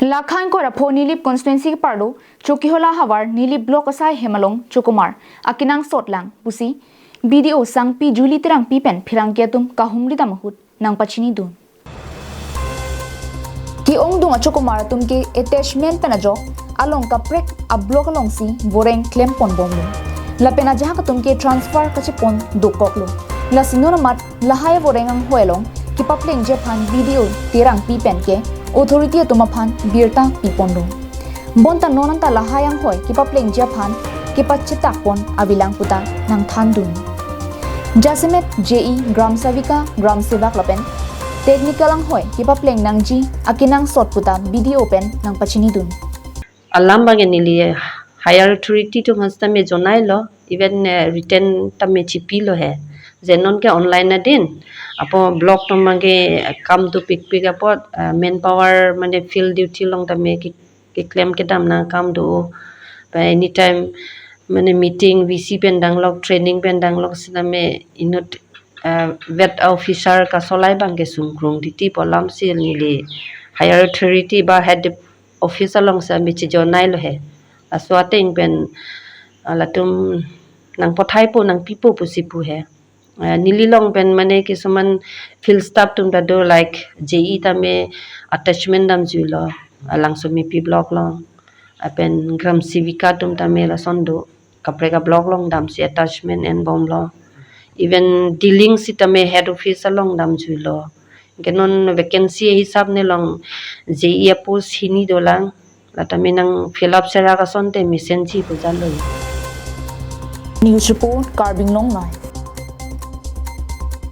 Lakhain ko rapho Nilip constituency parlo Chokihola Hawar Nilip Block asaihem along Chokomar akenangsot lang pusi BDO sang pi Juli terang pipen phirang ketum kahumri damahut nang pachini dun ki ong dung Chokomar tum ke attachment penajo along ka prek a block along si boreng claim pon bomlu la pena jaha ka tum ke transfer ka chepon dokoklu la sinona mat lahaya boreng ang hoelong ki papling jepan BDO terang pipen ke authority tumaphan birta pipondo bonta nonanta lahayang hoy ki papling jepan ki pachitak pon abilang puta nang thandun Jasimet JE Gram Savika Gram Sevak Lapen technical ang hoy ki papling nang ji akenangsot puta BDO pen nang pachinidun alam bang nili higher authority to hasta me jonai lo even written tamme chipi lo hai zenon ke online na din apo block to mage kam to pick apot manpower mane field duty long tamme ki claim ke dam na kam do by anytime mane meeting VC pen danglok training pen danglok siname inot vet officer ka solai bang ke sungkrung diti polam sil nili higher authority ba head officer long sa mi jonai lo he aswate ing pen alatum nang pothai po nang pipo pusipu he nililong pen mane kisuman field staff tum da do like JE tame attachment dam julo alang sumi pi block long apen gram civika tum tame la sondo kapre ka block long dam si attachment and bomb lo even dealing si tame head office long dam julo genon vacancy hisab ne long JE post hini dolang la tame nang fill up sera ka sonte mission ji bujalo News report Carbing Long Nai